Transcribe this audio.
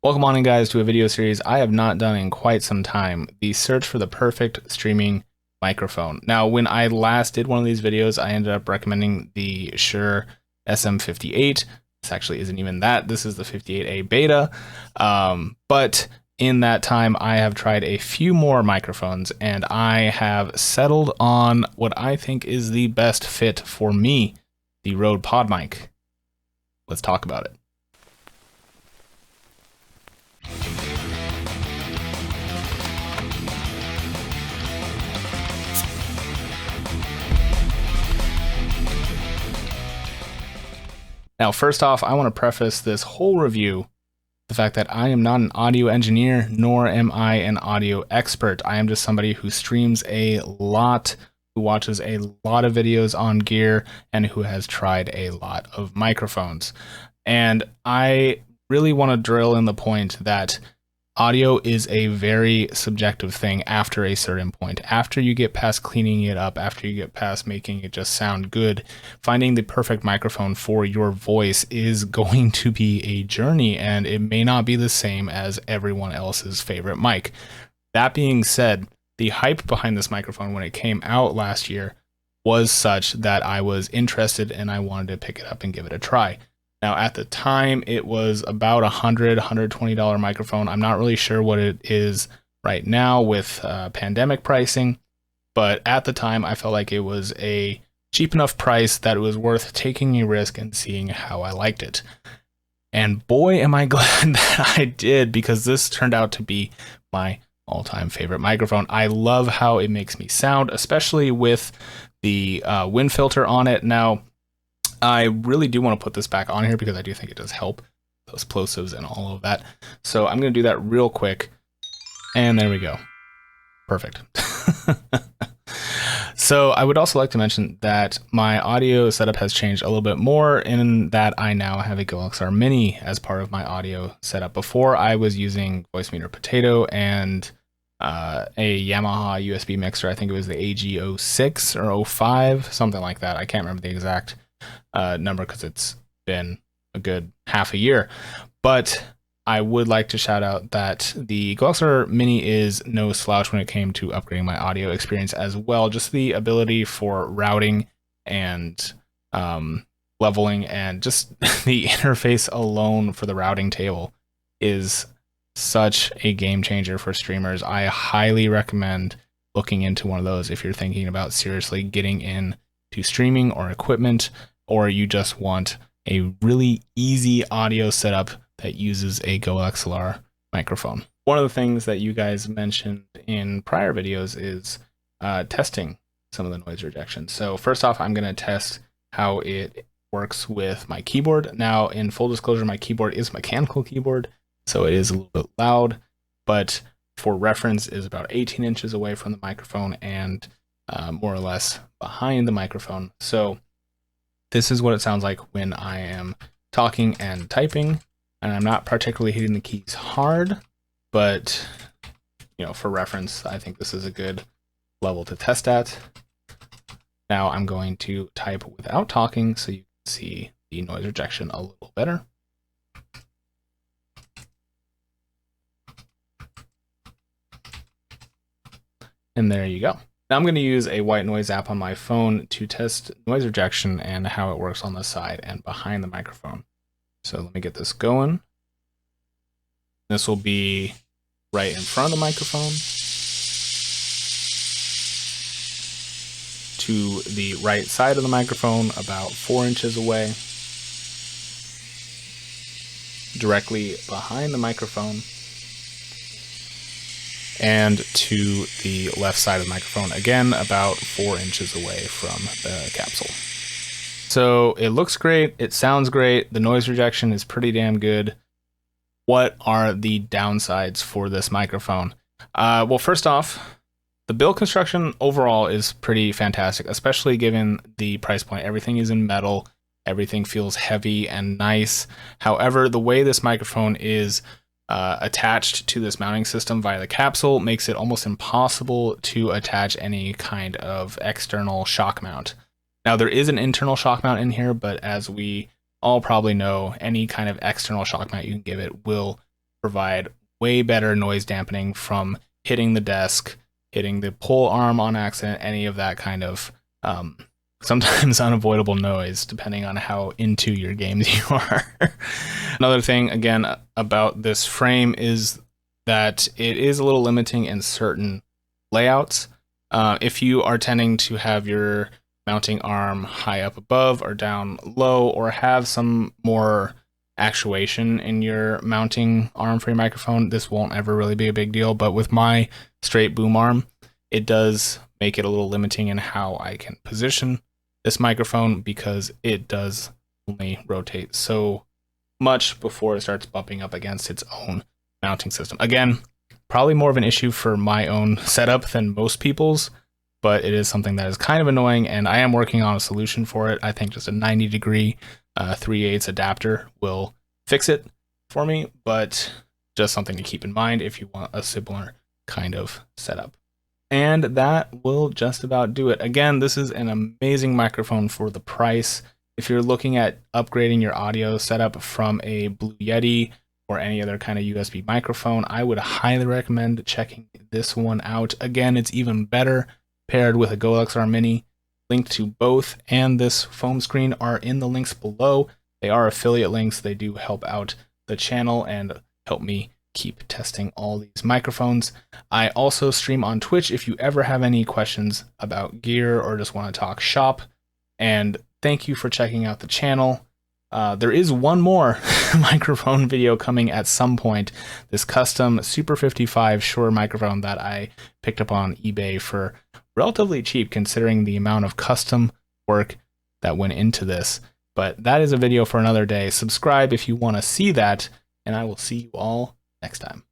Welcome on in, guys, to a video series I have not done in quite some time, the search for the perfect streaming microphone. Now, when I last did one of these videos, I ended up recommending the Shure SM58. This actually isn't even that. This is the 58A beta. But in that time, I have tried a few more microphones, and I have settled on what I think is the best fit for me, the Rode Podmic. Let's talk about it. Now, first off, I want to preface this whole review the fact that I am not an audio engineer, nor am I an audio expert. I am just somebody who streams a lot, who watches a lot of videos on gear, and who has tried a lot of microphones. And I really want to drill in the point that audio is a very subjective thing after a certain point. After you get past cleaning it up, after you get past making it just sound good, finding the perfect microphone for your voice is going to be a journey, and it may not be the same as everyone else's favorite mic. That being said, the hype behind this microphone when it came out last year was such that I was interested and I wanted to pick it up and give it a try. Now, at the time, it was about $120 microphone. I'm not really sure what it is right now with pandemic pricing, but at the time, I felt like it was a cheap enough price that it was worth taking a risk and seeing how I liked it. And boy, am I glad that I did, because this turned out to be my all-time favorite microphone. I love how it makes me sound, especially with the wind filter on it. Now, I really do want to put this back on here because I do think it does help those plosives and all of that. So I'm going to do that real quick. And there we go. Perfect. So I would also like to mention that my audio setup has changed a little bit more in that I now have a GoXLR Mini as part of my audio setup. Before, I was using Voicemeeter Potato and a Yamaha USB mixer. I think it was the AG06 or 05, something like that. I can't remember the exact number because it's been a good half a year. But I would like to shout out that the GoXLR Mini is no slouch when it came to upgrading my audio experience as well. Just the ability for routing and leveling, and just the interface alone for the routing table is such a game changer for streamers. I highly recommend looking into one of those if you're thinking about seriously getting into streaming or equipment, or you just want a really easy audio setup that uses a GoXLR microphone. One of the things that you guys mentioned in prior videos is testing some of the noise rejection. So first off, I'm going to test how it works with my keyboard. Now, in full disclosure, my keyboard is a mechanical keyboard, so it is a little bit loud, but for reference is about 18 inches away from the microphone and more or less behind the microphone. So this is what it sounds like when I am talking and typing, and I'm not particularly hitting the keys hard, but for reference, I think this is a good level to test at. Now I'm going to type without talking so you can see the noise rejection a little better. And there you go. Now I'm going to use a white noise app on my phone to test noise rejection and how it works on the side and behind the microphone. So let me get this going. This will be right in front of the microphone, to the right side of the microphone, about 4 inches away, directly behind the microphone, and to the left side of the microphone, again, about 4 inches away from the capsule. So it looks great, it sounds great, the noise rejection is pretty damn good. What are the downsides for this microphone? Well, first off, the build construction overall is pretty fantastic, especially given the price point. Everything is in metal, everything feels heavy and nice. However, the way this microphone is attached to this mounting system via the capsule makes it almost impossible to attach any kind of external shock mount. Now, there is an internal shock mount in here, but as we all probably know, any kind of external shock mount you can give it will provide way better noise dampening from hitting the desk, hitting the pull arm on accident, any of that kind of sometimes unavoidable noise, depending on how into your games you are. Another thing, again, about this frame is that it is a little limiting in certain layouts. If you are tending to have your mounting arm high up above or down low, or have some more actuation in your mounting arm for your microphone, this won't ever really be a big deal. But with my straight boom arm, it does make it a little limiting in how I can position this microphone, because it does only rotate so much before it starts bumping up against its own mounting system. Again, probably more of an issue for my own setup than most people's, but it is something that is kind of annoying, and I am working on a solution for it. I think just a 90-degree 3/8 adapter will fix it for me, but just something to keep in mind if you want a similar kind of setup. And that will just about do it. Again, this is an amazing microphone for the price. If you're looking at upgrading your audio setup from a Blue Yeti or any other kind of USB microphone, I would highly recommend checking this one out. Again, it's even better paired with a GoXR Mini. Link to both and this foam screen are in the links below. They are affiliate links. They do help out the channel and help me keep testing all these microphones. I also stream on Twitch if you ever have any questions about gear or just want to talk shop. And thank you for checking out the channel. There is one more microphone video coming at some point. This custom Super 55 Shure microphone that I picked up on eBay for relatively cheap, considering the amount of custom work that went into this. But that is a video for another day. Subscribe if you want to see that, and I will see you all next time.